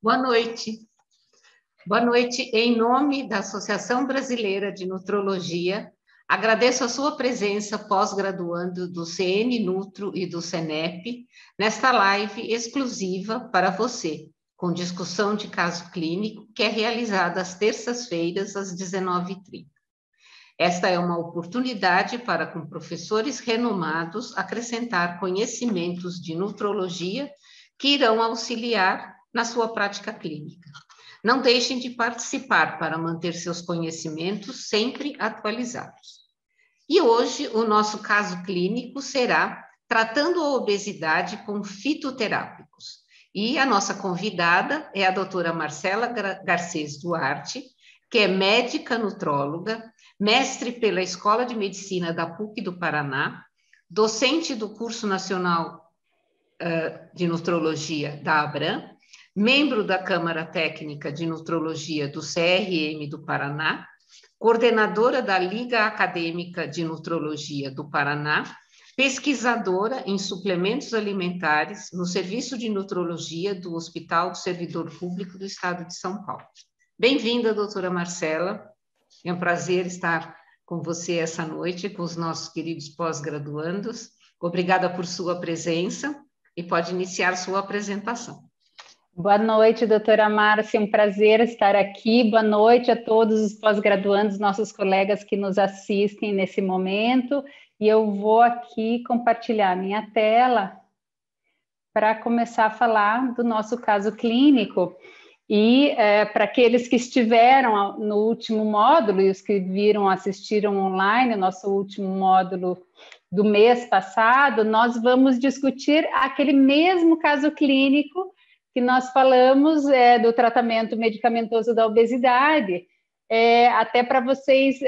Boa noite. Boa noite. Em nome da Associação Brasileira de Nutrologia, agradeço a sua presença, pós-graduando do CN Nutro e do CENEP, nesta live exclusiva para você, com discussão de caso clínico, que é realizada às terças-feiras, às 19h30. Esta é uma oportunidade para, com professores renomados, acrescentar conhecimentos de nutrologia que irão auxiliar na sua prática clínica. Não deixem de participar para manter seus conhecimentos sempre atualizados. E hoje o nosso caso clínico será tratando a obesidade com fitoterápicos. E a nossa convidada é a doutora Marcela Garcês Duarte, que é médica nutróloga, mestre pela Escola de Medicina da PUC do Paraná, docente do curso nacional de nutrologia da ABRAM, membro da Câmara Técnica de Nutrologia do CRM do Paraná, coordenadora da Liga Acadêmica de Nutrologia do Paraná, pesquisadora em suplementos alimentares no Serviço de Nutrologia do Hospital do Servidor Público do Estado de São Paulo. Bem-vinda, doutora Marcela. É um prazer estar com você essa noite, com os nossos queridos pós-graduandos. Obrigada por sua presença e pode iniciar sua apresentação. Boa noite, doutora Márcia, um prazer estar aqui. Boa noite a todos os pós-graduandos, nossos colegas que nos assistem nesse momento. E eu vou aqui compartilhar minha tela para começar a falar do nosso caso clínico. E para aqueles que estiveram no último módulo e os que assistiram online, o nosso último módulo do mês passado, nós vamos discutir aquele mesmo caso clínico que nós falamos do tratamento medicamentoso da obesidade, até para vocês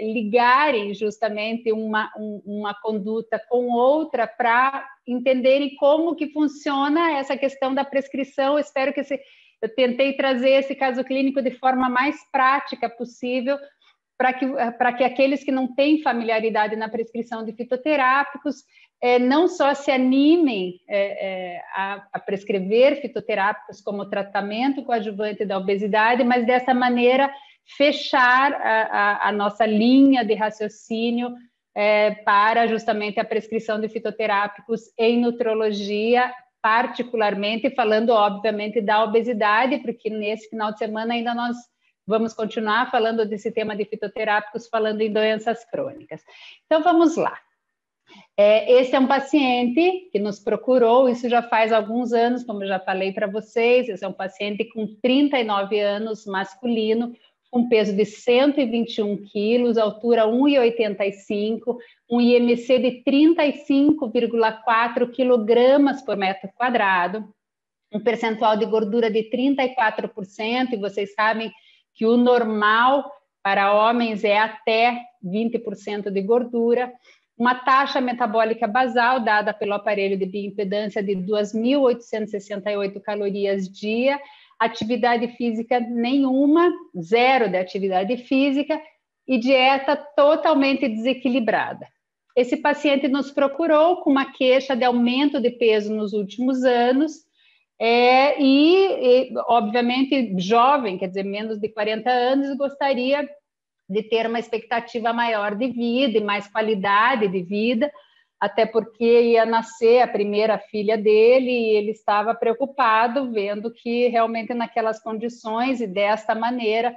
ligarem justamente uma conduta com outra para entenderem como que funciona essa questão da prescrição. Espero que eu tentei trazer esse caso clínico de forma mais prática possível, para que aqueles que não têm familiaridade na prescrição de fitoterápicos não só se animem a prescrever fitoterápicos como tratamento coadjuvante da obesidade, mas dessa maneira fechar a nossa linha de raciocínio para justamente a prescrição de fitoterápicos em nutrologia, particularmente falando, obviamente, da obesidade, porque nesse final de semana ainda nós vamos continuar falando desse tema de fitoterápicos, falando em doenças crônicas. Então, vamos lá. Esse é um paciente que nos procurou, isso já faz alguns anos, como eu já falei para vocês. Esse é um paciente com 39 anos, masculino, com peso de 121 quilos, altura 1,85, um IMC de 35,4 quilogramas por metro quadrado, um percentual de gordura de 34%, e vocês sabem que o normal para homens é até 20% de gordura, uma taxa metabólica basal dada pelo aparelho de bioimpedância de 2.868 calorias dia, atividade física nenhuma, zero de atividade física e dieta totalmente desequilibrada. Esse paciente nos procurou com uma queixa de aumento de peso nos últimos anos, obviamente jovem, quer dizer, menos de 40 anos, gostaria de ter uma expectativa maior de vida e mais qualidade de vida, até porque ia nascer a primeira filha dele e ele estava preocupado, vendo que realmente naquelas condições e desta maneira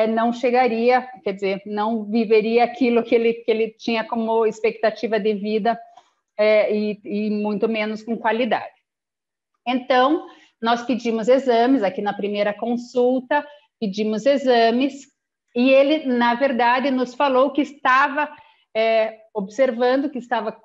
não chegaria, quer dizer, não viveria aquilo que ele tinha como expectativa de vida e muito menos com qualidade. Então, nós pedimos exames, aqui na primeira consulta, pedimos exames, e ele, na verdade, nos falou que estava observando que estava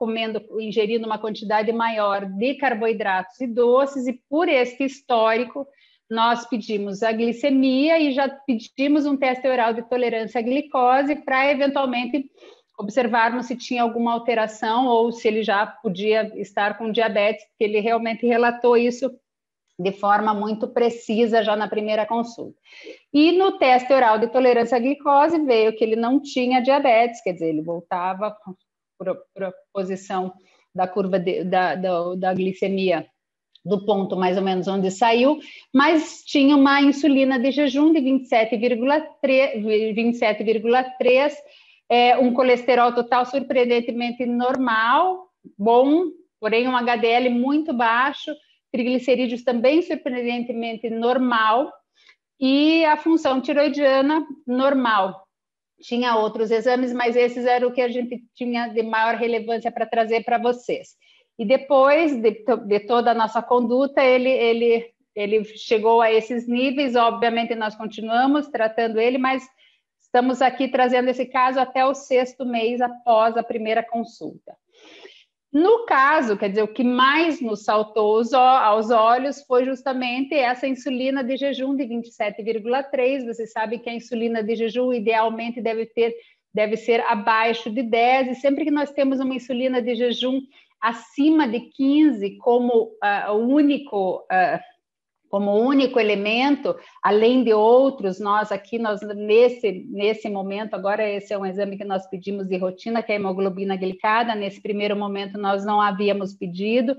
ingerindo uma quantidade maior de carboidratos e doces, e por este histórico, nós pedimos a glicemia e já pedimos um teste oral de tolerância à glicose para, eventualmente, observarmos se tinha alguma alteração ou se ele já podia estar com diabetes, porque ele realmente relatou isso de forma muito precisa já na primeira consulta. E no teste oral de tolerância à glicose veio que ele não tinha diabetes, quer dizer, ele voltava para a posição da curva da glicemia do ponto mais ou menos onde saiu, mas tinha uma insulina de jejum de 27,3, um colesterol total surpreendentemente normal, bom, porém um HDL muito baixo, triglicerídeos também surpreendentemente normal, e a função tiroidiana normal. Tinha outros exames, mas esses eram o que a gente tinha de maior relevância para trazer para vocês. E depois de toda a nossa conduta, ele chegou a esses níveis. Obviamente, nós continuamos tratando ele, mas estamos aqui trazendo esse caso até o 6º mês após a primeira consulta. No caso, quer dizer, o que mais nos saltou aos olhos foi justamente essa insulina de jejum de 27,3. Vocês sabem que a insulina de jejum idealmente deve ser abaixo de 10, e sempre que nós temos uma insulina de jejum acima de 15 como único elemento, além de outros, nós nesse momento, agora esse é um exame que nós pedimos de rotina, que é a hemoglobina glicada. Nesse primeiro momento nós não havíamos pedido,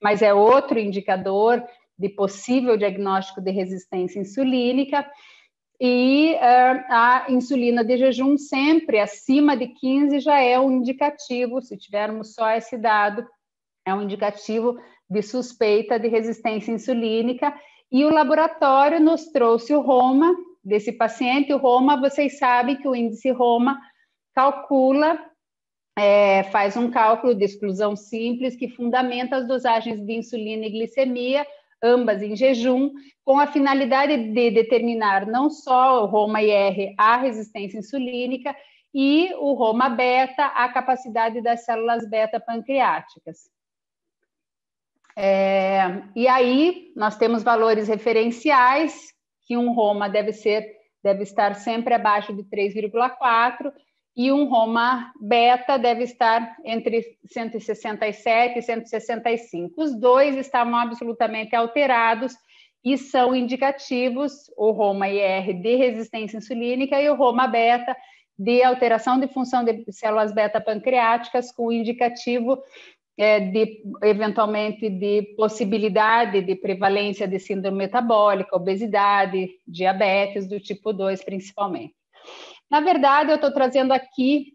mas é outro indicador de possível diagnóstico de resistência insulínica. E a insulina de jejum sempre acima de 15 já é um indicativo, se tivermos só esse dado, é um indicativo de suspeita de resistência insulínica. E o laboratório nos trouxe o ROMA desse paciente. O ROMA, vocês sabem que o índice ROMA calcula, faz um cálculo de exclusão simples que fundamenta as dosagens de insulina e glicemia, ambas em jejum, com a finalidade de determinar não só o ROMA-IR, a resistência insulínica, e o ROMA-beta, a capacidade das células beta pancreáticas. E aí nós temos valores referenciais, que um ROMA deve estar sempre abaixo de 3,4, e um ROMA beta deve estar entre 167 e 165. Os dois estavam absolutamente alterados e são indicativos, o ROMA-IR de resistência insulínica e o ROMA beta de alteração de função de células beta pancreáticas, com indicativo eventualmente de possibilidade de prevalência de síndrome metabólica, obesidade, diabetes do tipo 2 principalmente. Na verdade, eu estou trazendo aqui,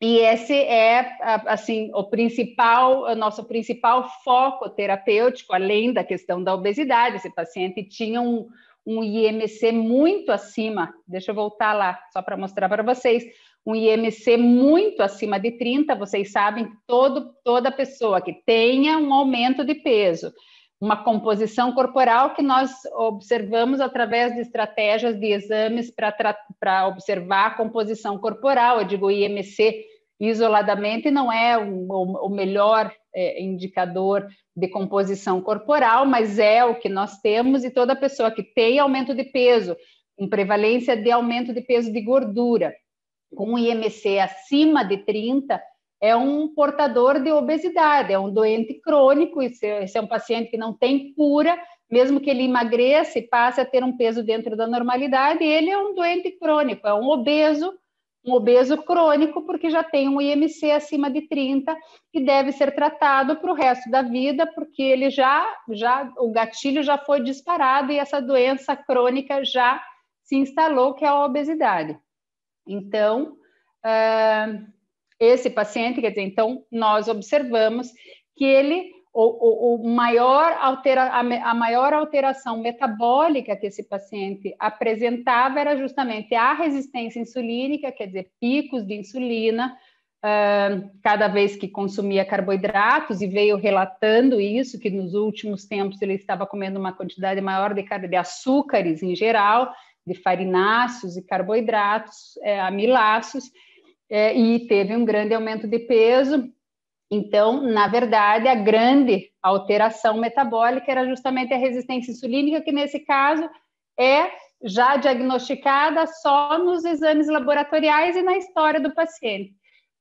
e esse é assim, o nosso principal foco terapêutico, além da questão da obesidade. Esse paciente tinha um IMC muito acima, deixa eu voltar lá, só para mostrar para vocês, um IMC muito acima de 30, vocês sabem que toda pessoa que tenha um aumento de peso, uma composição corporal que nós observamos através de estratégias de exames para observar a composição corporal. Eu digo IMC isoladamente não é o melhor indicador de composição corporal, mas é o que nós temos, e toda pessoa que tem aumento de peso, com prevalência de aumento de peso de gordura, com um IMC acima de 30, é um portador de obesidade, é um doente crônico. Esse é um paciente que não tem cura, mesmo que ele emagreça e passe a ter um peso dentro da normalidade, ele é um doente crônico, é um obeso crônico, porque já tem um IMC acima de 30 e deve ser tratado para o resto da vida, porque ele o gatilho já foi disparado e essa doença crônica já se instalou, que é a obesidade. Então, esse paciente, quer dizer, então nós observamos que a maior alteração metabólica que esse paciente apresentava era justamente a resistência insulínica, quer dizer, picos de insulina, cada vez que consumia carboidratos, e veio relatando isso, que nos últimos tempos ele estava comendo uma quantidade maior de açúcares em geral, de farináceos e carboidratos, amiláceos, e teve um grande aumento de peso. Então, na verdade, a grande alteração metabólica era justamente a resistência insulínica, que nesse caso é já diagnosticada só nos exames laboratoriais e na história do paciente.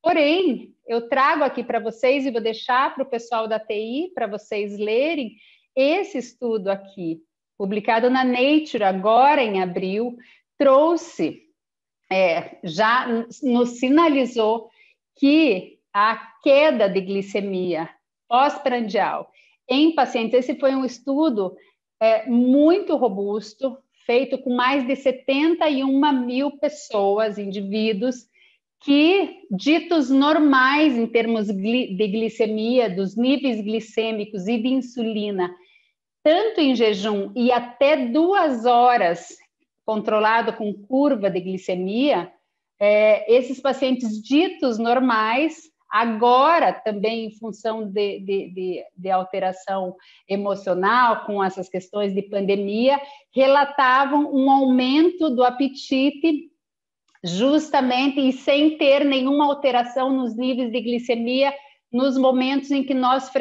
Porém, eu trago aqui para vocês, e vou deixar para o pessoal da TI, para vocês lerem, esse estudo aqui, publicado na Nature agora em abril, trouxe, já nos sinalizou que a queda de glicemia pós-prandial em pacientes. Esse foi um estudo muito robusto, feito com mais de 71 mil pessoas, indivíduos, que, ditos normais em termos de glicemia, dos níveis glicêmicos e de insulina, tanto em jejum e até 2 horas, controlado com curva de glicemia, esses pacientes ditos normais, agora também em função de alteração emocional, com essas questões de pandemia, relatavam um aumento do apetite, justamente e sem ter nenhuma alteração nos níveis de glicemia nos momentos em que nós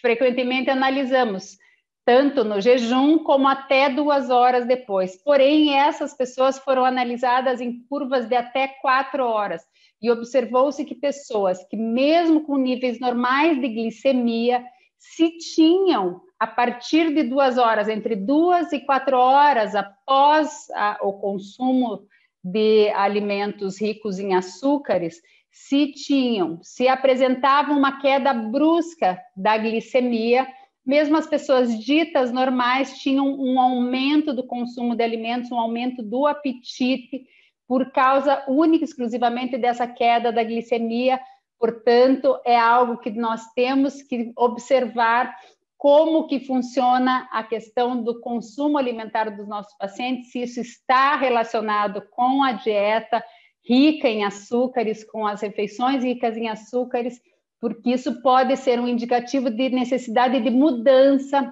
frequentemente analisamos, tanto no jejum como até 2 horas depois. Porém, essas pessoas foram analisadas em curvas de até 4 horas e observou-se que pessoas que, mesmo com níveis normais de glicemia, se tinham, a partir de 2 horas, entre 2 e 4 horas após o consumo de alimentos ricos em açúcares, se apresentavam uma queda brusca da glicemia. Mesmo as pessoas ditas normais tinham um aumento do consumo de alimentos, um aumento do apetite, por causa única e exclusivamente dessa queda da glicemia. Portanto, é algo que nós temos que observar como que funciona a questão do consumo alimentar dos nossos pacientes, se isso está relacionado com a dieta rica em açúcares, com as refeições ricas em açúcares, porque isso pode ser um indicativo de necessidade de mudança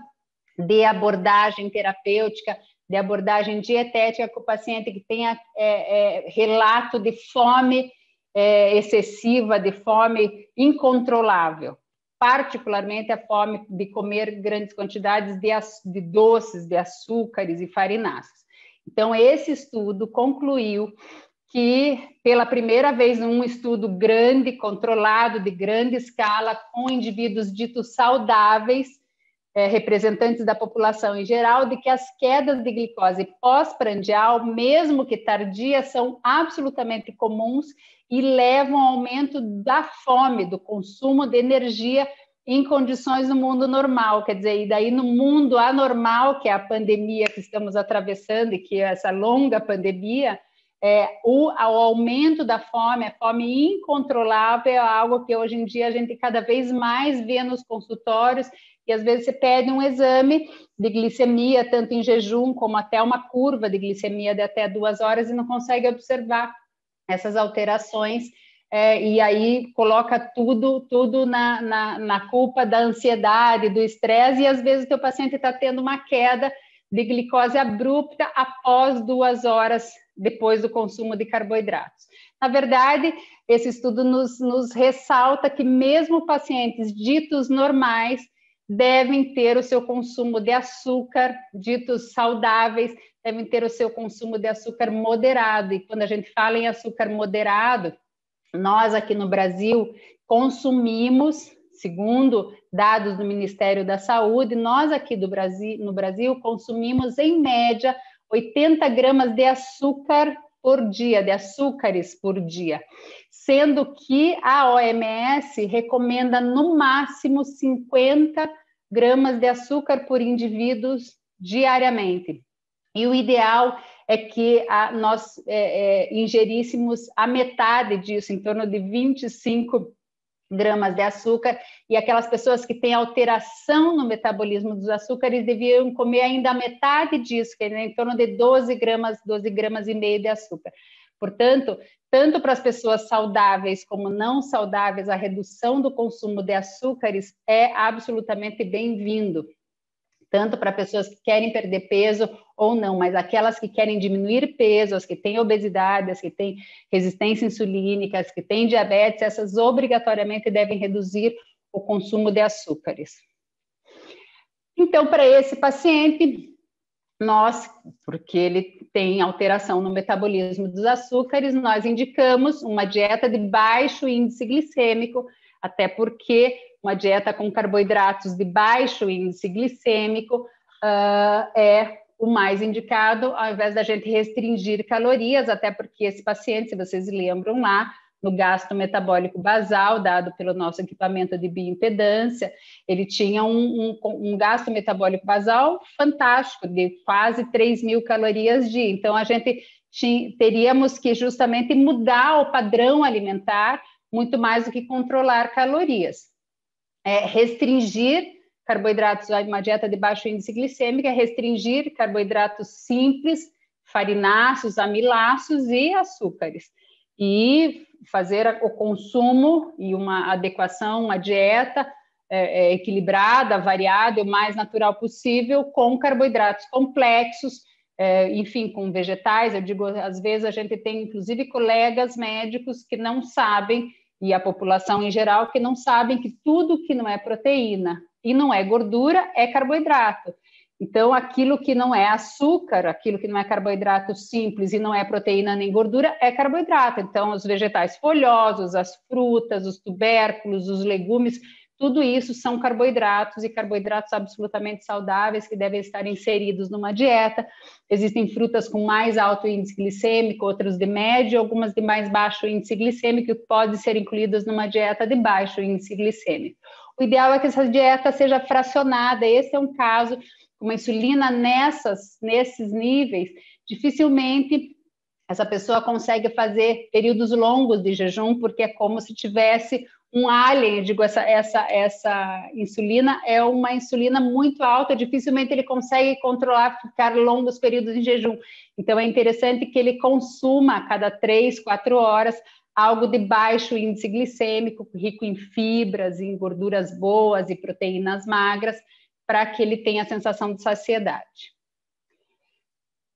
de abordagem terapêutica, de abordagem dietética com o paciente que tenha relato de fome excessiva, de fome incontrolável, particularmente a fome de comer grandes quantidades de doces, de açúcares e farináceos. Então, esse estudo concluiu que, pela primeira vez, num estudo grande, controlado, de grande escala, com indivíduos ditos saudáveis, representantes da população em geral, de que as quedas de glicose pós-prandial, mesmo que tardias, são absolutamente comuns e levam ao aumento da fome, do consumo de energia em condições no mundo normal. Quer dizer, e daí no mundo anormal, que é a pandemia que estamos atravessando, e que é essa longa pandemia, o aumento da fome, a fome incontrolável, é algo que hoje em dia a gente cada vez mais vê nos consultórios, e às vezes você pede um exame de glicemia, tanto em jejum como até uma curva de glicemia de até 2 horas, e não consegue observar essas alterações, e aí coloca tudo na culpa da ansiedade, do estresse, e às vezes o teu paciente está tendo uma queda de glicose abrupta após 2 horas depois do consumo de carboidratos. Na verdade, esse estudo nos ressalta que mesmo pacientes ditos normais devem ter o seu consumo de açúcar, ditos saudáveis, devem ter o seu consumo de açúcar moderado. E quando a gente fala em açúcar moderado, nós aqui no Brasil consumimos, segundo dados do Ministério da Saúde, nós aqui no Brasil consumimos em média 80 gramas de açúcar por dia, de açúcares por dia, sendo que a OMS recomenda no máximo 50 gramas de açúcar por indivíduos diariamente. E o ideal é que nós ingeríssemos a metade disso, em torno de 25 gramas de açúcar, e aquelas pessoas que têm alteração no metabolismo dos açúcares deviam comer ainda a metade disso, que é em torno de 12 gramas e meio de açúcar. Portanto, tanto para as pessoas saudáveis como não saudáveis, a redução do consumo de açúcares é absolutamente bem-vindo, tanto para pessoas que querem perder peso ou não, mas aquelas que querem diminuir peso, as que têm obesidade, as que têm resistência insulínica, as que têm diabetes, essas obrigatoriamente devem reduzir o consumo de açúcares. Então, para esse paciente, porque ele tem alteração no metabolismo dos açúcares, nós indicamos uma dieta de baixo índice glicêmico, até porque uma dieta com carboidratos de baixo índice glicêmico é o mais indicado, ao invés da gente restringir calorias, até porque esse paciente, se vocês lembram lá, no gasto metabólico basal, dado pelo nosso equipamento de bioimpedância. Ele tinha um gasto metabólico basal fantástico, de quase 3.000 calorias dia. Então, a gente teríamos que justamente mudar o padrão alimentar, muito mais do que controlar calorias. Restringir carboidratos, uma dieta de baixo índice glicêmico, restringir carboidratos simples, farináceos, amiláceos e açúcares. E fazer o consumo e uma adequação, uma dieta equilibrada, variada, o mais natural possível, com carboidratos complexos, enfim, com vegetais. Eu digo, às vezes a gente tem, inclusive, colegas médicos que não sabem, e a população em geral, que não sabem que tudo que não é proteína e não é gordura é carboidrato. Então, aquilo que não é açúcar, aquilo que não é carboidrato simples e não é proteína nem gordura, é carboidrato. Então, os vegetais folhosos, as frutas, os tubérculos, os legumes, tudo isso são carboidratos, e carboidratos absolutamente saudáveis que devem estar inseridos numa dieta. Existem frutas com mais alto índice glicêmico, outras de médio, algumas de mais baixo índice glicêmico, que podem ser incluídas numa dieta de baixo índice glicêmico. O ideal é que essa dieta seja fracionada. Esse é um caso, uma insulina nesses níveis, dificilmente essa pessoa consegue fazer períodos longos de jejum, porque é como se tivesse um alien. Eu digo, essa insulina é uma insulina muito alta, dificilmente ele consegue controlar, ficar longos períodos de jejum. Então, é interessante que ele consuma a cada 3, 4 horas algo de baixo índice glicêmico, rico em fibras, em gorduras boas e proteínas magras, para que ele tenha a sensação de saciedade.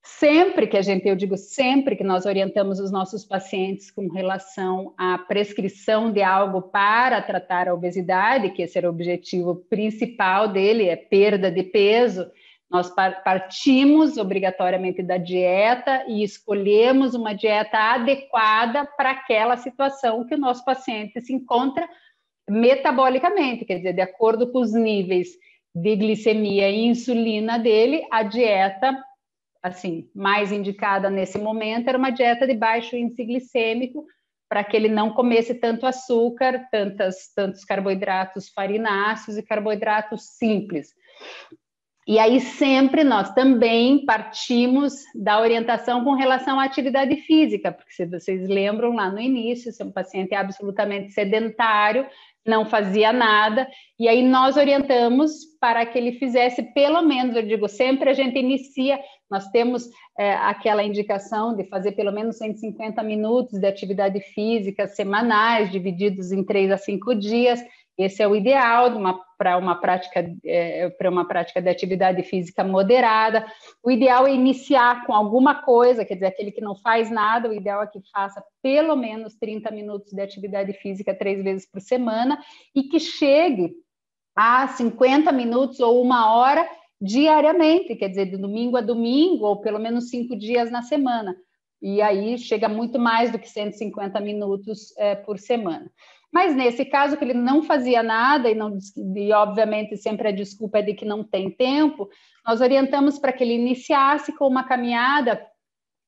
Sempre que nós orientamos os nossos pacientes com relação à prescrição de algo para tratar a obesidade, que esse era o objetivo principal dele, é perda de peso, nós partimos obrigatoriamente da dieta e escolhemos uma dieta adequada para aquela situação que o nosso paciente se encontra metabolicamente, quer dizer, de acordo com os níveis de glicemia e insulina dele, a dieta assim, mais indicada nesse momento era uma dieta de baixo índice glicêmico, para que ele não comesse tanto açúcar, tantos carboidratos farináceos e carboidratos simples. E aí sempre nós também partimos da orientação com relação à atividade física, porque se vocês lembram lá no início, se um paciente é absolutamente sedentário, não fazia nada, e aí nós orientamos para que ele fizesse pelo menos, eu digo, sempre a gente inicia, nós temos aquela indicação de fazer pelo menos 150 minutos de atividade física semanais, divididos em 3 a 5 dias, esse é o ideal para uma prática de atividade física moderada. O ideal é iniciar com alguma coisa, quer dizer, aquele que não faz nada, o ideal é que faça pelo menos 30 minutos de atividade física 3 vezes por semana e que chegue a 50 minutos ou 1 hora diariamente, quer dizer, de domingo a domingo, ou pelo menos 5 dias na semana. E aí chega muito mais do que 150 minutos por semana. Mas nesse caso que ele não fazia nada e obviamente sempre a desculpa é de que não tem tempo, nós orientamos para que ele iniciasse com uma caminhada.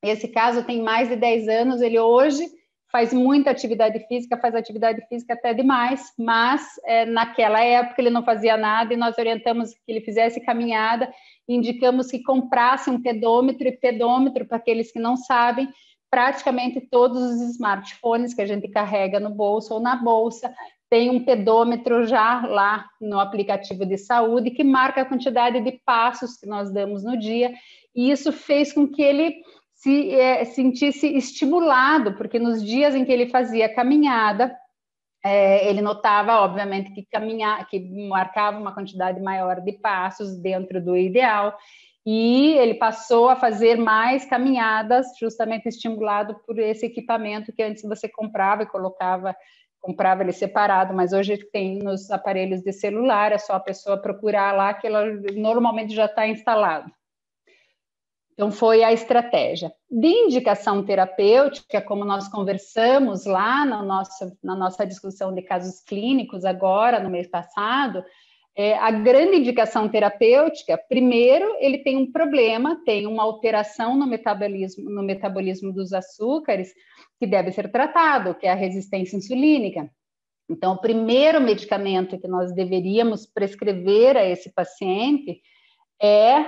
Esse caso tem mais de 10 anos, ele hoje faz muita atividade física, faz atividade física até demais, mas naquela época ele não fazia nada e nós orientamos que ele fizesse caminhada, indicamos que comprasse um pedômetro, e pedômetro, para aqueles que não sabem, praticamente todos os smartphones que a gente carrega no bolso ou na bolsa tem um pedômetro já lá no aplicativo de saúde que marca a quantidade de passos que nós damos no dia, e isso fez com que ele se sentisse estimulado, porque nos dias em que ele fazia caminhada, ele notava, obviamente, que marcava uma quantidade maior de passos dentro do ideal, e ele passou a fazer mais caminhadas, justamente estimulado por esse equipamento que antes você comprava e comprava ele separado, mas hoje tem nos aparelhos de celular, é só a pessoa procurar lá que ela normalmente já está instalado. Então, foi a estratégia. De indicação terapêutica, como nós conversamos lá na nossa discussão de casos clínicos agora, no mês passado, A grande indicação terapêutica, primeiro, ele tem um problema, tem uma alteração no metabolismo dos açúcares que deve ser tratado, que é a resistência insulínica. Então, o primeiro medicamento que nós deveríamos prescrever a esse paciente é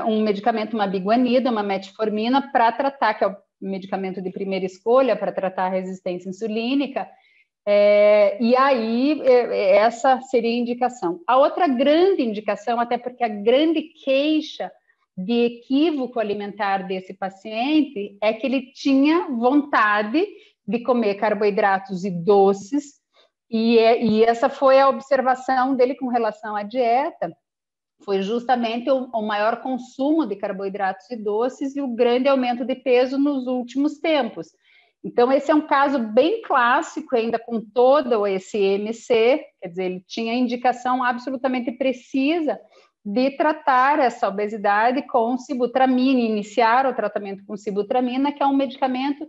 um medicamento, uma biguanida, uma metformina, para tratar, que é o medicamento de primeira escolha, para tratar a resistência insulínica. E aí, essa seria a indicação. A outra grande indicação, até porque a grande queixa de equívoco alimentar desse paciente é que ele tinha vontade de comer carboidratos e doces, e essa foi a observação dele com relação à dieta, foi justamente o maior consumo de carboidratos e doces e o grande aumento de peso nos últimos tempos. Então, esse é um caso bem clássico, ainda com todo esse MC, quer dizer, ele tinha indicação absolutamente precisa de tratar essa obesidade com sibutramina, iniciar o tratamento com sibutramina, que é um medicamento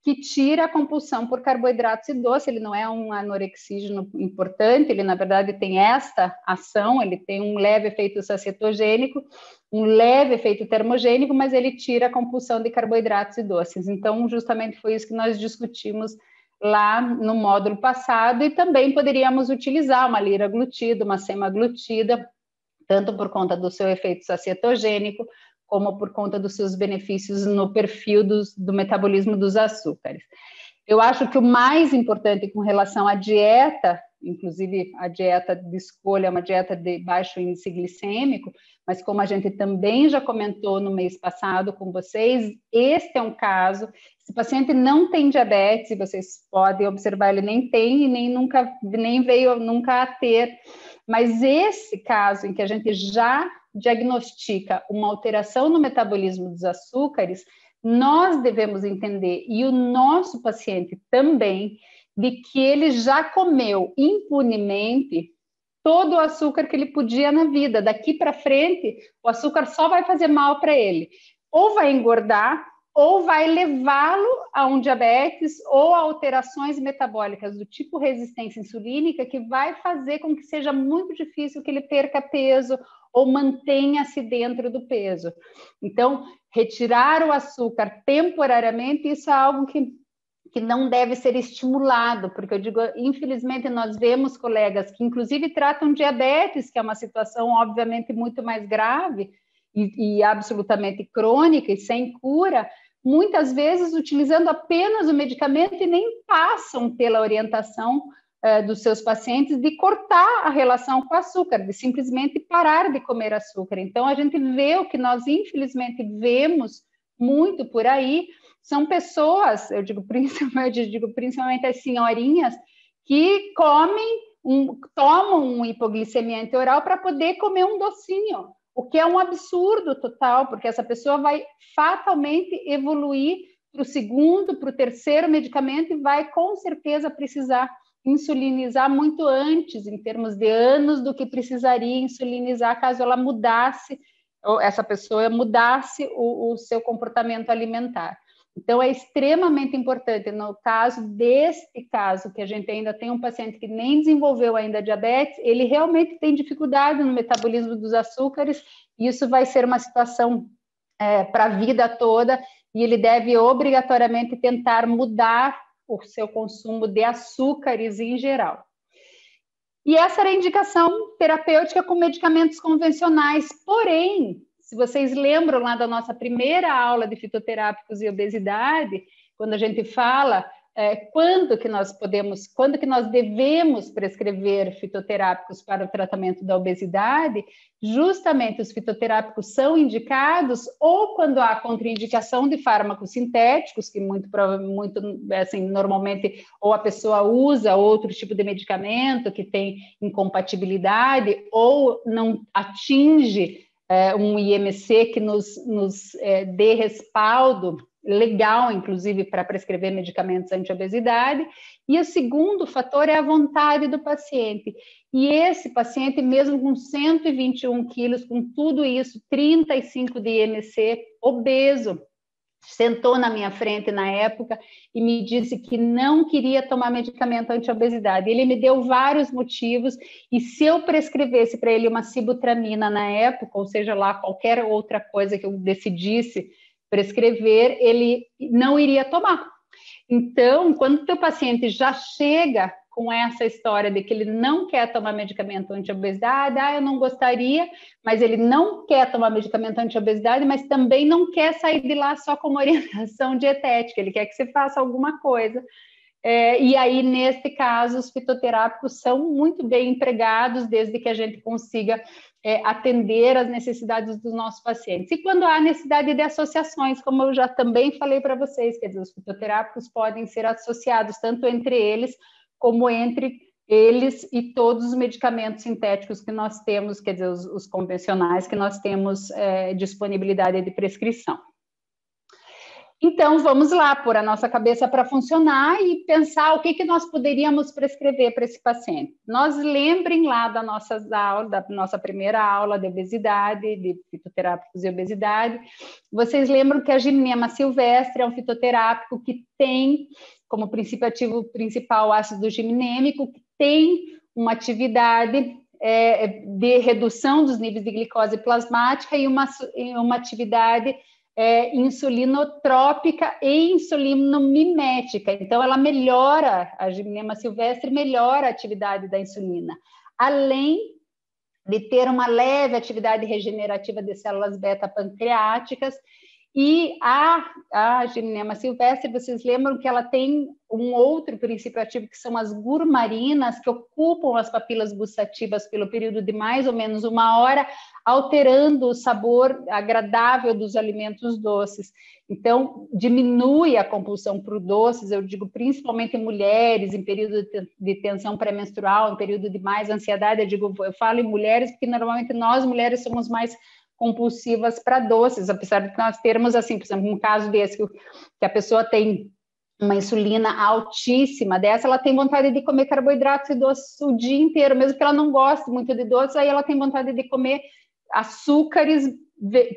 que tira a compulsão por carboidratos e doce. Ele não é um anorexígeno importante, ele, na verdade, tem esta ação, ele tem um leve efeito sacetogênico, um leve efeito termogênico, mas ele tira a compulsão de carboidratos e doces. Então, justamente foi isso que nós discutimos lá no módulo passado, e também poderíamos utilizar uma liraglutida, uma semaglutida, tanto por conta do seu efeito sacetogênico, como por conta dos seus benefícios no perfil do metabolismo dos açúcares. Eu acho que o mais importante com relação à dieta, inclusive a dieta de escolha é uma dieta de baixo índice glicêmico, mas como a gente também já comentou no mês passado com vocês, este é um caso, esse paciente não tem diabetes, vocês podem observar, ele nem tem e nem veio nunca a ter, mas esse caso em que a gente já diagnostica uma alteração no metabolismo dos açúcares, nós devemos entender, e o nosso paciente também, de que ele já comeu impunemente todo o açúcar que ele podia na vida. Daqui para frente, o açúcar só vai fazer mal para ele. Ou vai engordar, ou vai levá-lo a um diabetes ou a alterações metabólicas do tipo resistência insulínica, que vai fazer com que seja muito difícil que ele perca peso ou mantenha-se dentro do peso. Então, retirar o açúcar temporariamente, isso é algo que não deve ser estimulado, porque eu digo, infelizmente, nós vemos colegas que, inclusive, tratam diabetes, que é uma situação, obviamente, muito mais grave e absolutamente crônica e sem cura, muitas vezes utilizando apenas o medicamento e nem passam pela orientação dos seus pacientes de cortar a relação com o açúcar, de simplesmente parar de comer açúcar. Então, a gente vê o que nós, infelizmente, vemos muito por aí, são pessoas, eu digo principalmente as senhorinhas, que tomam um hipoglicemiante oral para poder comer um docinho, o que é um absurdo total, porque essa pessoa vai fatalmente evoluir para o segundo, para o terceiro medicamento e vai com certeza precisar insulinizar muito antes, em termos de anos, do que precisaria insulinizar caso ela mudasse, ou essa pessoa mudasse o seu comportamento alimentar. Então, é extremamente importante, no caso deste caso, que a gente ainda tem um paciente que nem desenvolveu ainda diabetes, ele realmente tem dificuldade no metabolismo dos açúcares, e isso vai ser uma situação para a vida toda, e ele deve obrigatoriamente tentar mudar o seu consumo de açúcares em geral. E essa era a indicação terapêutica com medicamentos convencionais, porém, se vocês lembram lá da nossa primeira aula de fitoterápicos e obesidade, quando a gente fala quando que nós devemos prescrever fitoterápicos para o tratamento da obesidade, justamente os fitoterápicos são indicados ou quando há contraindicação de fármacos sintéticos, que muito assim, normalmente ou a pessoa usa outro tipo de medicamento que tem incompatibilidade ou não atinge um IMC que nos dê respaldo legal, inclusive, para prescrever medicamentos anti-obesidade. E o segundo fator é a vontade do paciente. E esse paciente, mesmo com 121 quilos, com tudo isso, 35 de IMC, obeso, sentou na minha frente na época e me disse que não queria tomar medicamento anti-obesidade. Ele me deu vários motivos, e se eu prescrevesse para ele uma sibutramina na época, ou seja lá, qualquer outra coisa que eu decidisse prescrever, ele não iria tomar. Então, quando o teu paciente já chega com essa história de que ele não quer tomar medicamento anti-obesidade, eu não gostaria, mas ele não quer tomar medicamento anti-obesidade, mas também não quer sair de lá só com uma orientação dietética, ele quer que você faça alguma coisa. E aí, neste caso, os fitoterápicos são muito bem empregados, desde que a gente consiga atender às necessidades dos nossos pacientes. E quando há necessidade de associações, como eu já também falei para vocês, quer dizer, os fitoterápicos podem ser associados tanto entre eles, como entre eles e todos os medicamentos sintéticos que nós temos, quer dizer, os convencionais que nós temos disponibilidade de prescrição. Então, vamos lá, pôr a nossa cabeça para funcionar e pensar o que nós poderíamos prescrever para esse paciente. Nós lembrem lá da nossa primeira aula de obesidade, de fitoterápicos e obesidade. Vocês lembram que a Gymnema silvestre é um fitoterápico que tem como princípio ativo principal o ácido gimnêmico, que tem uma atividade de redução dos níveis de glicose plasmática e uma atividade insulinotrópica e insulinomimética. Então, ela melhora, a Gymnema silvestre melhora a atividade da insulina, além de ter uma leve atividade regenerativa de células beta-pancreáticas. E a Gymnema silvestre, vocês lembram que ela tem um outro princípio ativo, que são as gurmarinas, que ocupam as papilas gustativas pelo período de mais ou menos 1 hora, alterando o sabor agradável dos alimentos doces. Então, diminui a compulsão por doces, eu digo principalmente em mulheres, em período de tensão pré-menstrual, em período de mais ansiedade, eu falo em mulheres, porque normalmente nós mulheres somos mais compulsivas para doces, apesar de nós termos, assim, por exemplo, um caso desse, que a pessoa tem uma insulina altíssima, dessa ela tem vontade de comer carboidratos e doces o dia inteiro, mesmo que ela não goste muito de doces, aí ela tem vontade de comer açúcares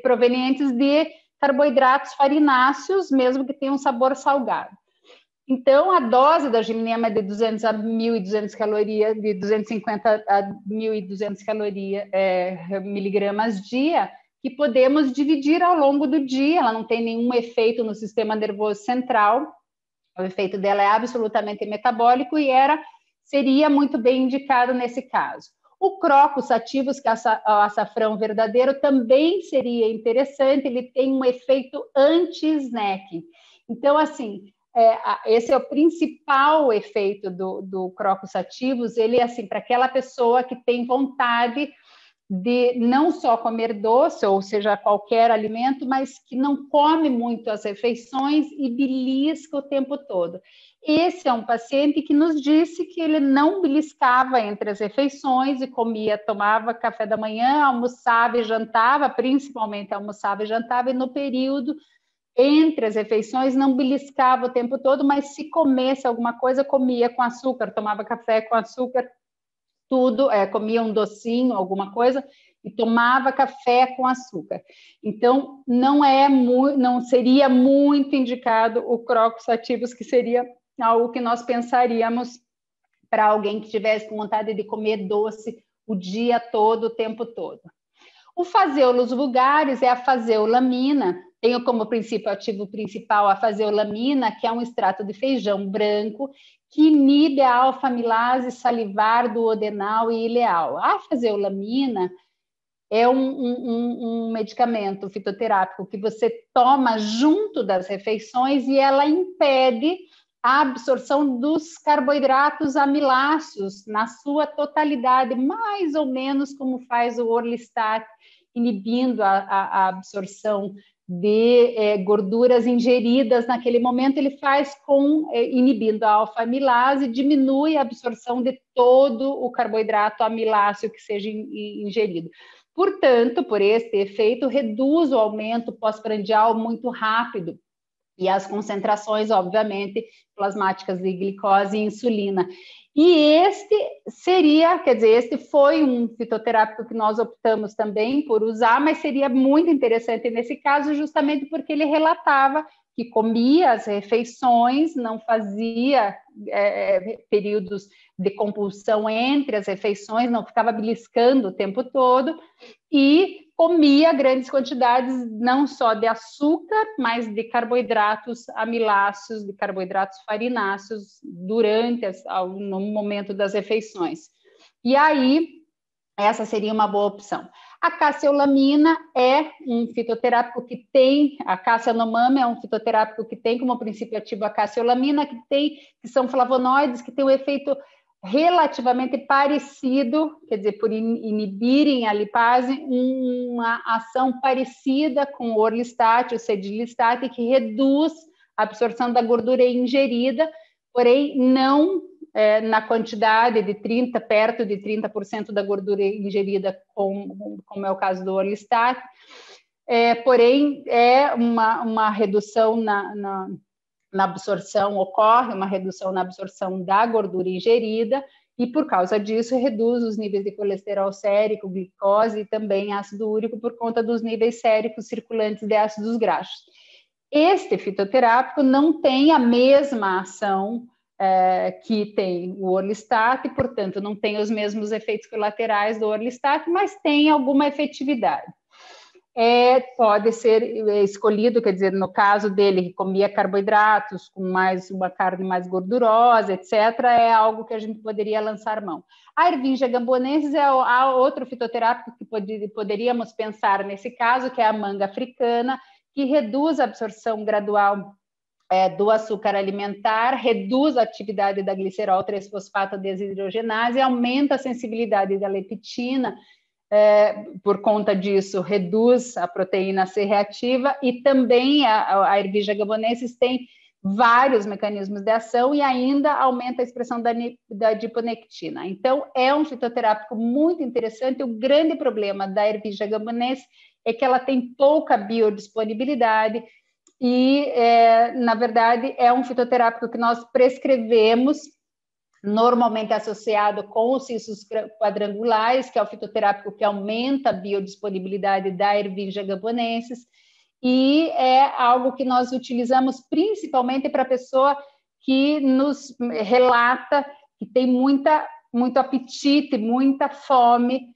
provenientes de carboidratos farináceos, mesmo que tenham um sabor salgado. Então, a dose da Gymnema é de 200 a 1.200 calorias, de 250 a 1.200 miligramas dia, que podemos dividir ao longo do dia. Ela não tem nenhum efeito no sistema nervoso central, o efeito dela é absolutamente metabólico e seria muito bem indicado nesse caso. O Crocus sativus, que é o açafrão verdadeiro, também seria interessante, ele tem um efeito anti-snacking. Então, assim, esse é o principal efeito do Crocus sativus, ele é assim, para aquela pessoa que tem vontade de não só comer doce, ou seja, qualquer alimento, mas que não come muito as refeições e belisca o tempo todo. Esse é um paciente que nos disse que ele não beliscava entre as refeições e tomava café da manhã, almoçava e jantava, principalmente almoçava e jantava, e no período entre as refeições não beliscava o tempo todo, mas se comesse alguma coisa, comia com açúcar, tomava café com açúcar, tudo, comia um docinho, alguma coisa, e tomava café com açúcar. Então, não seria muito indicado o Crocus sativus, que seria algo que nós pensaríamos para alguém que tivesse com vontade de comer doce o dia todo, o tempo todo. O Phaseolus vulgaris é a faseolamina, tenho como princípio ativo principal a faseolamina, que é um extrato de feijão branco, que inibe a alfa-amilase salivar duodenal e ileal. A faseolamina é um medicamento fitoterápico que você toma junto das refeições e ela impede a absorção dos carboidratos amiláceos na sua totalidade, mais ou menos como faz o Orlistat, inibindo a absorção de gorduras ingeridas naquele momento, ele faz inibindo a alfa-amilase, diminui a absorção de todo o carboidrato amiláceo que seja ingerido. Portanto, por este efeito, reduz o aumento pós-prandial muito rápido, e as concentrações, obviamente, plasmáticas de glicose e insulina. E este seria, quer dizer, este foi um fitoterápico que nós optamos também por usar, mas seria muito interessante nesse caso, justamente porque ele relatava que comia as refeições, não fazia períodos de compulsão entre as refeições, não ficava beliscando o tempo todo, e comia grandes quantidades, não só de açúcar, mas de carboidratos amiláceos, de carboidratos farináceos, no momento das refeições. E aí, essa seria uma boa opção. A cassioplamina é um fitoterápico que tem, a Cassia-Yanomami é um fitoterápico que tem como princípio ativo a cassioplamina, que são flavonoides, que tem um efeito relativamente parecido, quer dizer, por inibirem a lipase, uma ação parecida com o orlistat, o cedilistat, que reduz a absorção da gordura ingerida, porém não na quantidade de perto de 30% da gordura ingerida, como é o caso do orlistat, porém é uma redução na absorção, ocorre uma redução na absorção da gordura ingerida, e por causa disso reduz os níveis de colesterol sérico, glicose e também ácido úrico por conta dos níveis séricos circulantes de ácidos graxos. Este fitoterápico não tem a mesma ação que tem o orlistat, e, portanto, não tem os mesmos efeitos colaterais do orlistat, mas tem alguma efetividade. Pode ser escolhido, quer dizer, no caso dele, que comia carboidratos com uma carne mais gordurosa, etc., é algo que a gente poderia lançar mão. A Ervingia gambonensis é outro fitoterápico que poderíamos pensar nesse caso, que é a manga africana, que reduz a absorção gradual do açúcar alimentar, reduz a atividade da glicerol 3-fosfato desidrogenase, aumenta a sensibilidade da leptina, por conta disso, reduz a proteína C reativa, e também a Ervingia gambonensis tem vários mecanismos de ação e ainda aumenta a expressão da adiponectina. Então, é um fitoterápico muito interessante. O grande problema da Ervingia gambonensis é que ela tem pouca biodisponibilidade e, na verdade, é um fitoterápico que nós prescrevemos, normalmente associado com os cistos quadrangulares, que é o fitoterápico que aumenta a biodisponibilidade da Ervingia gambonensis, e é algo que nós utilizamos principalmente para a pessoa que nos relata que tem muito apetite, muita fome,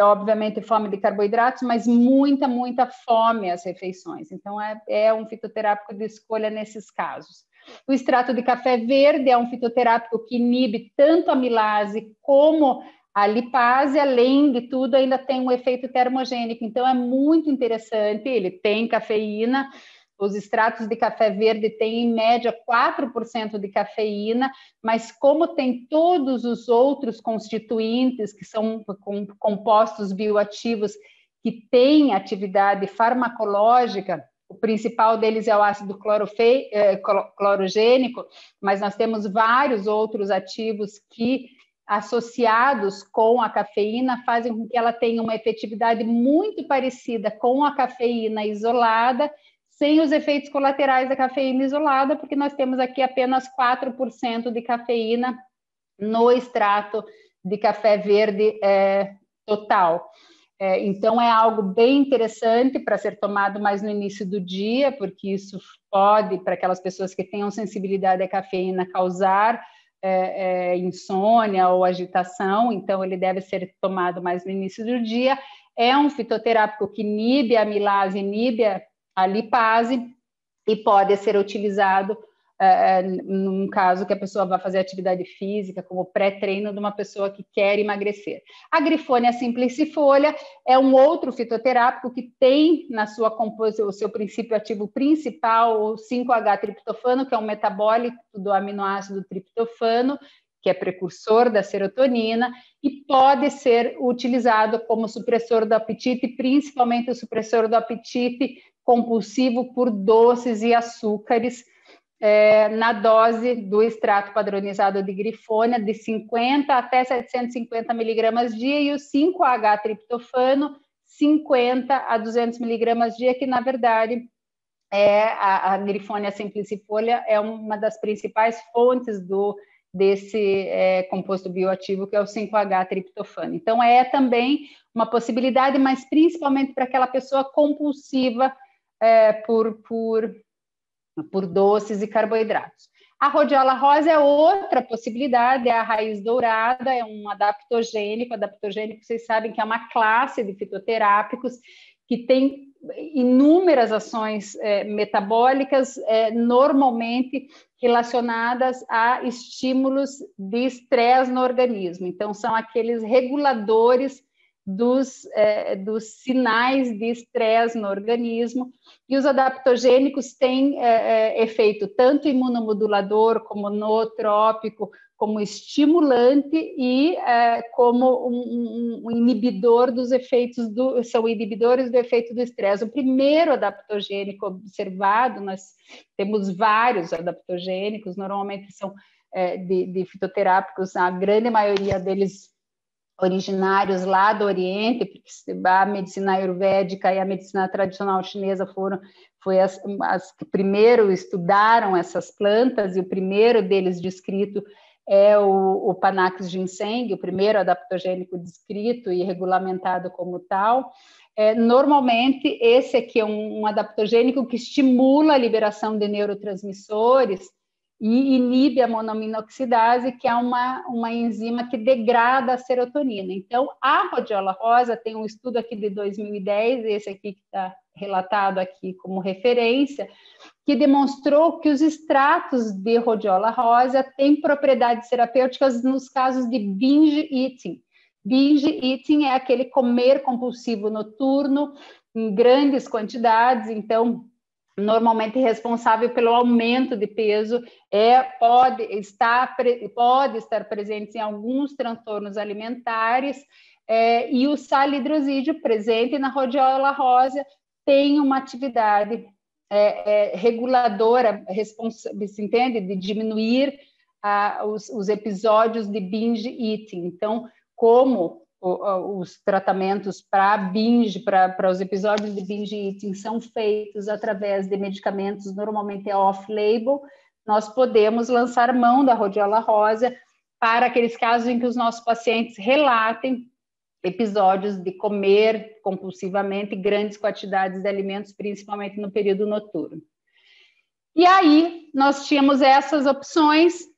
obviamente fome de carboidratos, mas muita fome às refeições. Então, é um fitoterápico de escolha nesses casos. O extrato de café verde é um fitoterápico que inibe tanto a amilase como a lipase, além de tudo, ainda tem um efeito termogênico. Então, é muito interessante, ele tem cafeína. Os extratos de café verde têm, em média, 4% de cafeína, mas como tem todos os outros constituintes, que são compostos bioativos que têm atividade farmacológica, o principal deles é o ácido clorogênico, mas nós temos vários outros ativos que, associados com a cafeína, fazem com que ela tenha uma efetividade muito parecida com a cafeína isolada, sem os efeitos colaterais da cafeína isolada, porque nós temos aqui apenas 4% de cafeína no extrato de café verde total. Então, é algo bem interessante para ser tomado mais no início do dia, porque isso pode, para aquelas pessoas que tenham sensibilidade à cafeína, causar insônia ou agitação, então ele deve ser tomado mais no início do dia. É um fitoterápico que inibe a amilase, inibe a lipase, e pode ser utilizado num caso que a pessoa vai fazer atividade física, como pré-treino de uma pessoa que quer emagrecer. A Grifônia simplicifolia é um outro fitoterápico que tem na sua composição, o seu princípio ativo principal, o 5-H-triptofano, que é um metabólito do aminoácido triptofano, que é precursor da serotonina, e pode ser utilizado como supressor do apetite, principalmente o supressor do apetite compulsivo por doces e açúcares, na dose do extrato padronizado de Grifônia, de 50 até 750 miligramas dia, e o 5-H-triptofano, 50 a 200 miligramas dia, que, na verdade, a Griffonia simplicifolia é uma das principais fontes desse composto bioativo, que é o 5-H-triptofano. Então, é também uma possibilidade, mas principalmente para aquela pessoa compulsiva por doces e carboidratos. A rhodiola rosa é outra possibilidade, é a raiz dourada, é um adaptogênico. Adaptogênico, vocês sabem que é uma classe de fitoterápicos que tem inúmeras ações metabólicas, normalmente relacionadas a estímulos de estresse no organismo. Então, são aqueles reguladores dos sinais de estresse no organismo, e os adaptogênicos têm efeito tanto imunomodulador, como nootrópico, como estimulante e como um inibidor dos efeitos são inibidores do efeito do estresse. O primeiro adaptogênico observado, nós temos vários adaptogênicos, normalmente são de fitoterápicos, a grande maioria deles originários lá do Oriente, porque a medicina ayurvédica e a medicina tradicional chinesa foi as que primeiro estudaram essas plantas, e o primeiro deles descrito é o Panax ginseng, o primeiro adaptogênico descrito e regulamentado como tal. Normalmente, esse aqui é um adaptogênico que estimula a liberação de neurotransmissores e inibe a monoaminoxidase, que é uma enzima que degrada a serotonina. Então, a rhodiola rosa tem um estudo aqui de 2010, esse aqui que está relatado aqui como referência, que demonstrou que os extratos de rhodiola rosa têm propriedades terapêuticas nos casos de binge eating. Binge eating é aquele comer compulsivo noturno em grandes quantidades, então normalmente responsável pelo aumento de peso, pode estar presente em alguns transtornos alimentares, e o salidrosídeo presente na rhodiola rosa tem uma atividade reguladora, se entende? De diminuir os episódios de binge eating. Então, como os tratamentos para os episódios de binge eating são feitos através de medicamentos normalmente off-label, nós podemos lançar mão da rhodiola rosa para aqueles casos em que os nossos pacientes relatem episódios de comer compulsivamente grandes quantidades de alimentos, principalmente no período noturno. E aí, nós tínhamos essas opções.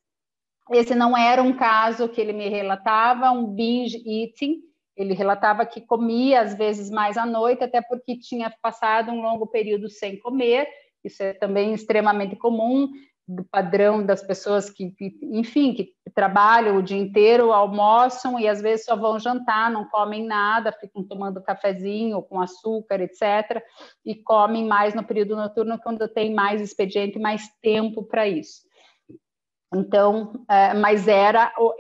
Esse não era um caso que ele me relatava, um binge eating. Ele relatava que comia, às vezes, mais à noite, até porque tinha passado um longo período sem comer. Isso é também extremamente comum, do padrão das pessoas que trabalham o dia inteiro, almoçam e, às vezes, só vão jantar, não comem nada, ficam tomando cafezinho com açúcar, etc., e comem mais no período noturno, quando tem mais expediente, mais tempo para isso. Então, mas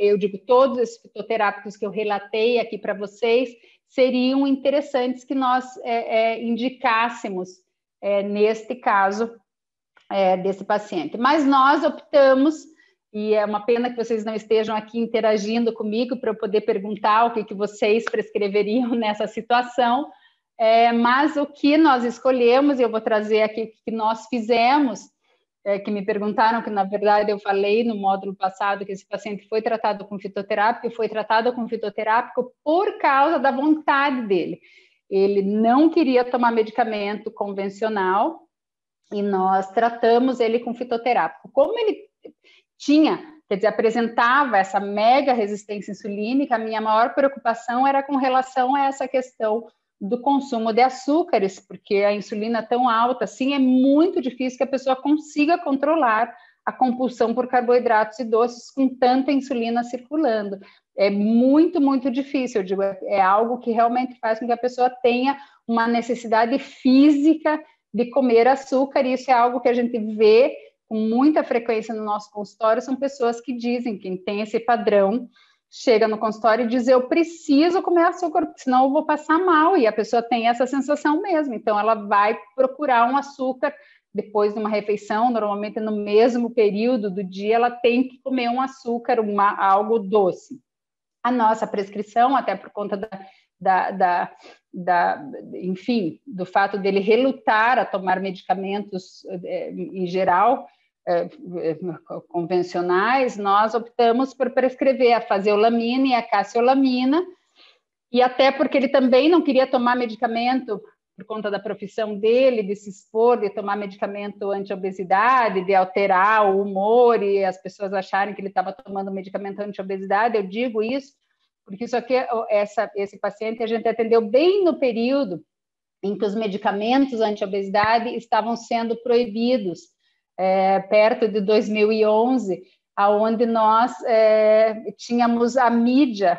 eu digo, todos esses fitoterápicos que eu relatei aqui para vocês seriam interessantes que nós indicássemos neste caso desse paciente. Mas nós optamos, e é uma pena que vocês não estejam aqui interagindo comigo para eu poder perguntar o que vocês prescreveriam nessa situação, mas o que nós escolhemos, eu vou trazer aqui o que nós fizemos, que me perguntaram, que na verdade eu falei no módulo passado que esse paciente foi tratado com fitoterápico, por causa da vontade dele. Ele não queria tomar medicamento convencional e nós tratamos ele com fitoterápico. Como ele apresentava essa mega resistência insulínica, a minha maior preocupação era com relação a essa questão do consumo de açúcares, porque a insulina tão alta, assim, é muito difícil que a pessoa consiga controlar a compulsão por carboidratos e doces com tanta insulina circulando. É muito, muito difícil, eu digo, é algo que realmente faz com que a pessoa tenha uma necessidade física de comer açúcar, e isso é algo que a gente vê com muita frequência no nosso consultório, são pessoas que dizem, quem tem esse padrão, chega no consultório e diz, eu preciso comer açúcar, senão eu vou passar mal, e a pessoa tem essa sensação mesmo, então ela vai procurar um açúcar depois de uma refeição, normalmente no mesmo período do dia, ela tem que comer um açúcar, algo doce. A nossa prescrição, até por conta enfim, do fato dele relutar a tomar medicamentos em geral, convencionais, nós optamos por prescrever a faseolamina e a cassiolamina, e até porque ele também não queria tomar medicamento por conta da profissão dele, de se expor, de tomar medicamento anti-obesidade, de alterar o humor e as pessoas acharem que ele estava tomando medicamento anti-obesidade. Eu digo isso porque isso aqui, esse paciente a gente atendeu bem no período em que os medicamentos anti-obesidade estavam sendo proibidos, perto de 2011, aonde nós tínhamos a mídia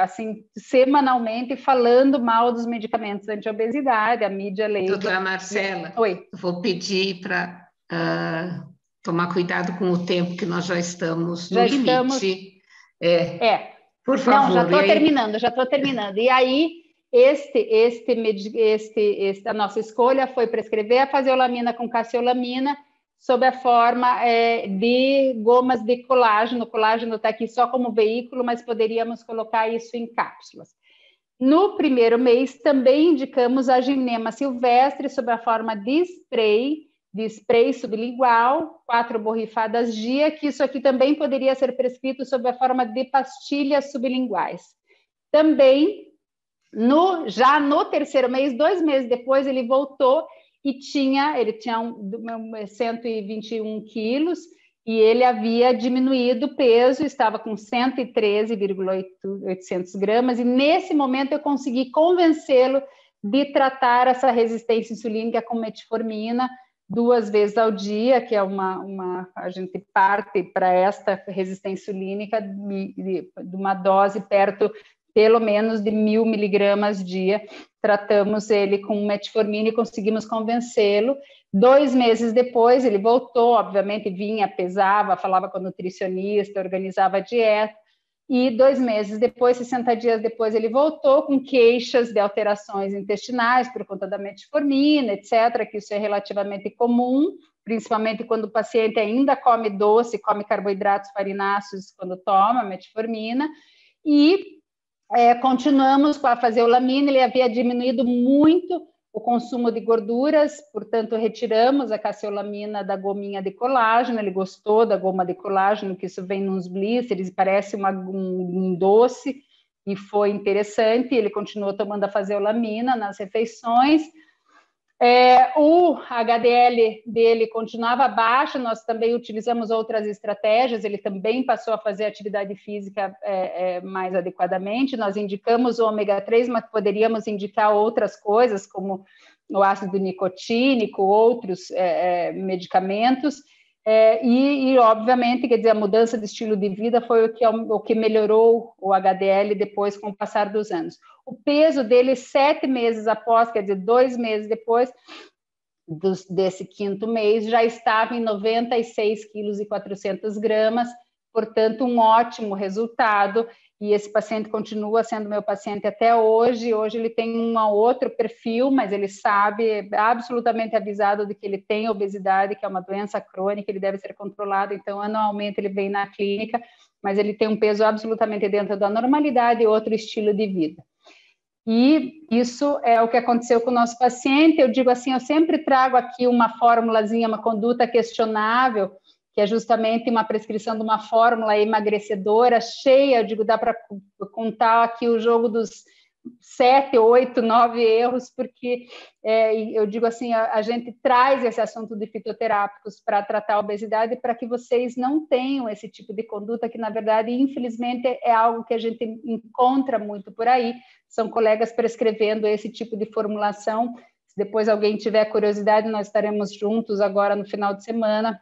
assim, semanalmente falando mal dos medicamentos anti-obesidade, a mídia leiga. Doutora Marcela, Oi. Vou pedir para tomar cuidado com o tempo, que nós já estamos no limite. Por favor. Não, já estou terminando. E aí, a nossa escolha foi prescrever a faseolamina com cassiolamina sob a forma de gomas de colágeno. O colágeno está aqui só como veículo, mas poderíamos colocar isso em cápsulas. No primeiro mês, também indicamos a ginema silvestre sob a forma de spray sublingual, 4 borrifadas dia, que isso aqui também poderia ser prescrito sob a forma de pastilhas sublinguais. Também, já no terceiro mês, 2 meses depois, ele voltou e ele tinha 121 quilos e ele havia diminuído o peso, estava com 113,800 gramas, e nesse momento eu consegui convencê-lo de tratar essa resistência insulínica com metformina 2 vezes ao dia, que é a gente parte para esta resistência insulínica de uma dose perto pelo menos de 1.000 miligramas dia. Tratamos ele com metformina e conseguimos convencê-lo. 2 meses depois, ele voltou, obviamente, vinha, pesava, falava com a nutricionista, organizava a dieta, e 2 meses depois, 60 dias depois, ele voltou com queixas de alterações intestinais por conta da metformina, etc., que isso é relativamente comum, principalmente quando o paciente ainda come doce, come carboidratos farináceos quando toma metformina, e continuamos com a faseolamina. Ele havia diminuído muito o consumo de gorduras, portanto, retiramos a cassiolamina da gominha de colágeno. Ele gostou da goma de colágeno, que isso vem nos blisters, parece um doce, e foi interessante. Ele continuou tomando a faseolamina nas refeições. O HDL dele continuava baixo, nós também utilizamos outras estratégias, ele também passou a fazer atividade física mais adequadamente. Nós indicamos o ômega 3, mas poderíamos indicar outras coisas, como o ácido nicotínico, outros medicamentos, e, obviamente, quer dizer, a mudança de estilo de vida foi o que melhorou o HDL depois, com o passar dos anos. O peso dele, 7 meses após, quer dizer, 2 meses depois desse 5º mês, já estava em 96,4 kg, portanto, um ótimo resultado, e esse paciente continua sendo meu paciente até hoje. Hoje ele tem um outro perfil, mas ele sabe, é absolutamente avisado de que ele tem obesidade, que é uma doença crônica, ele deve ser controlado, então anualmente ele vem na clínica, mas ele tem um peso absolutamente dentro da normalidade e outro estilo de vida. E isso é o que aconteceu com o nosso paciente. Eu digo assim, eu sempre trago aqui uma formulazinha, uma conduta questionável, que é justamente uma prescrição de uma fórmula emagrecedora cheia. Eu digo, dá para contar aqui o jogo dos 7, 8, 9 erros, porque eu digo assim, a gente traz esse assunto de fitoterápicos para tratar a obesidade, para que vocês não tenham esse tipo de conduta, que na verdade, infelizmente, é algo que a gente encontra muito por aí. São colegas prescrevendo esse tipo de formulação. Se depois alguém tiver curiosidade, nós estaremos juntos agora no final de semana,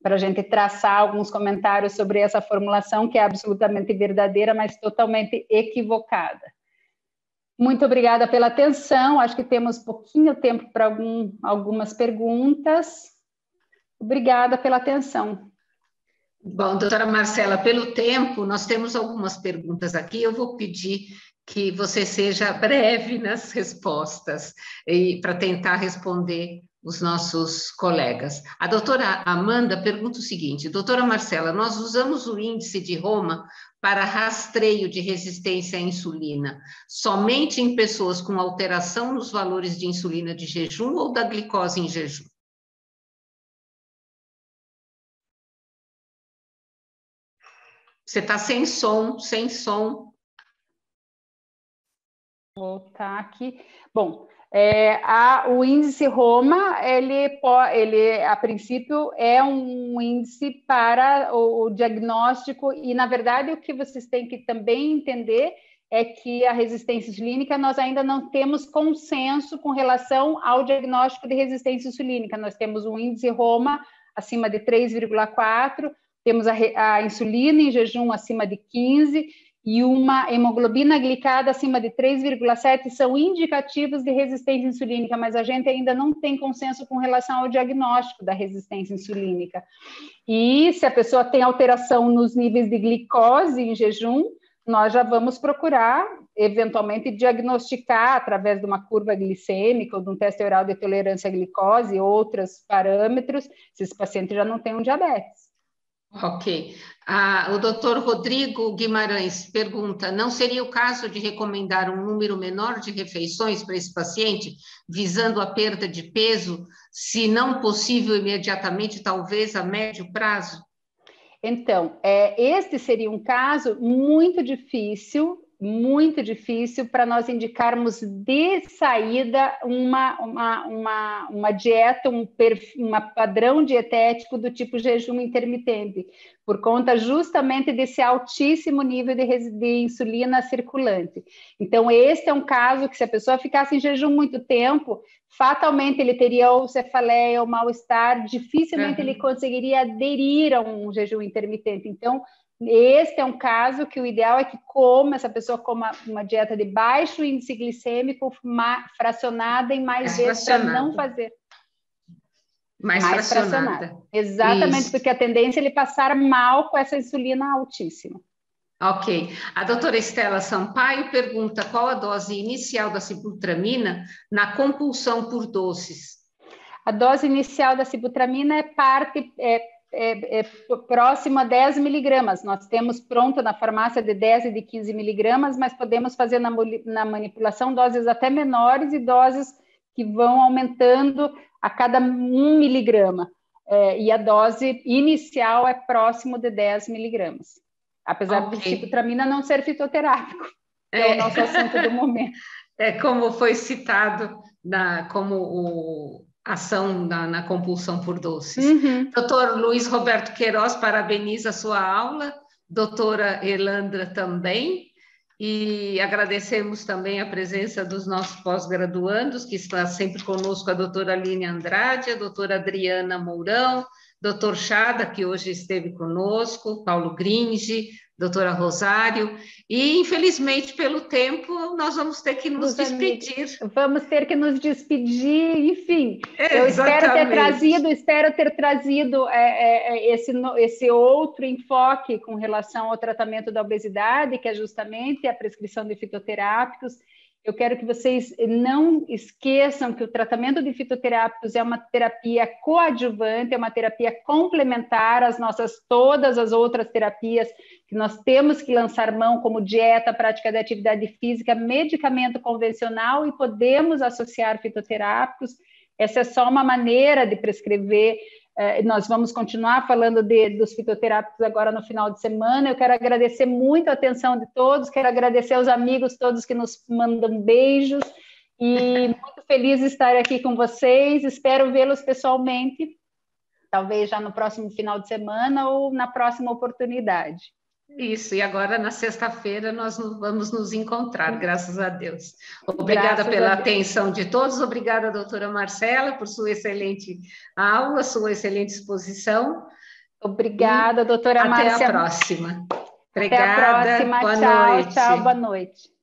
para a gente traçar alguns comentários sobre essa formulação, que é absolutamente verdadeira, mas totalmente equivocada. Muito obrigada pela atenção. Acho que temos pouquinho tempo para algumas perguntas. Obrigada pela atenção. Bom, doutora Marcela, pelo tempo, nós temos algumas perguntas aqui. Eu vou pedir que você seja breve nas respostas, e para tentar responder os nossos colegas. A doutora Amanda pergunta o seguinte: doutora Marcela, nós usamos o índice de Roma para rastreio de resistência à insulina somente em pessoas com alteração nos valores de insulina de jejum ou da glicose em jejum? Você está sem som, sem som. Vou voltar aqui. Bom, o índice Roma, ele, a princípio, é um índice para o diagnóstico, e, na verdade, o que vocês têm que também entender é que a resistência insulínica, nós ainda não temos consenso com relação ao diagnóstico de resistência insulínica. Nós temos um índice Roma acima de 3,4, temos a insulina em jejum acima de 15, e uma hemoglobina glicada acima de 3,7 são indicativos de resistência insulínica, mas a gente ainda não tem consenso com relação ao diagnóstico da resistência insulínica. E se a pessoa tem alteração nos níveis de glicose em jejum, nós já vamos procurar, eventualmente, diagnosticar através de uma curva glicêmica ou de um teste oral de tolerância à glicose e outros parâmetros, se esse paciente já não tem um diabetes. Ok. O doutor Rodrigo Guimarães pergunta: não seria o caso de recomendar um número menor de refeições para esse paciente, visando a perda de peso, se não possível imediatamente, talvez a médio prazo? Então, este seria um caso muito difícil para nós indicarmos de saída uma dieta, um padrão dietético do tipo jejum intermitente, por conta justamente desse altíssimo nível de insulina circulante. Então, este é um caso que, se a pessoa ficasse em jejum muito tempo, fatalmente ele teria ou cefaleia ou mal-estar, dificilmente ele conseguiria aderir a um jejum intermitente. Então, este é um caso que o ideal é que essa pessoa coma uma dieta de baixo índice glicêmico, fracionada em mais vezes, para não fazer. Mais fracionada. Exatamente, isso. Porque a tendência é ele passar mal com essa insulina altíssima. Ok. A doutora Estela Sampaio pergunta qual a dose inicial da sibutramina na compulsão por doces. A dose inicial da sibutramina é próximo a 10 miligramas. Nós temos pronto na farmácia de 10 e de 15 miligramas, mas podemos fazer na manipulação doses até menores e doses que vão aumentando a cada 1 miligrama. E a dose inicial é próximo de 10 miligramas. Apesar de sibutramina não ser fitoterápico, que é o nosso assunto do momento. Como foi citado como ação na compulsão por doces. Uhum. Doutor Luiz Roberto Queiroz parabeniza a sua aula, doutora Elandra também, e agradecemos também a presença dos nossos pós-graduandos, que está sempre conosco, a doutora Aline Andrade, a doutora Adriana Mourão, doutor Chada, que hoje esteve conosco, Paulo Gringe, doutora Rosário, e infelizmente pelo tempo nós vamos ter que nos despedir. Vamos ter que nos despedir, enfim. Eu espero ter trazido esse outro enfoque com relação ao tratamento da obesidade, que é justamente a prescrição de fitoterápicos. Eu quero que vocês não esqueçam que o tratamento de fitoterápicos é uma terapia coadjuvante, é uma terapia complementar às todas as outras terapias que nós temos que lançar mão, como dieta, prática de atividade física, medicamento convencional, e podemos associar fitoterápicos. Essa é só uma maneira de prescrever. Nós vamos continuar falando dos fitoterápicos agora no final de semana. Eu quero agradecer muito a atenção de todos, quero agradecer aos amigos todos que nos mandam beijos, e muito feliz de estar aqui com vocês. Espero vê-los pessoalmente, talvez já no próximo final de semana ou na próxima oportunidade. Isso, e agora na sexta-feira nós vamos nos encontrar, graças a Deus. Obrigada pela atenção de todos, obrigada, doutora Marcela, por sua excelente aula, sua excelente exposição. Obrigada, doutora Márcia. Até a próxima. Obrigada. Até a próxima. Tchau, boa noite.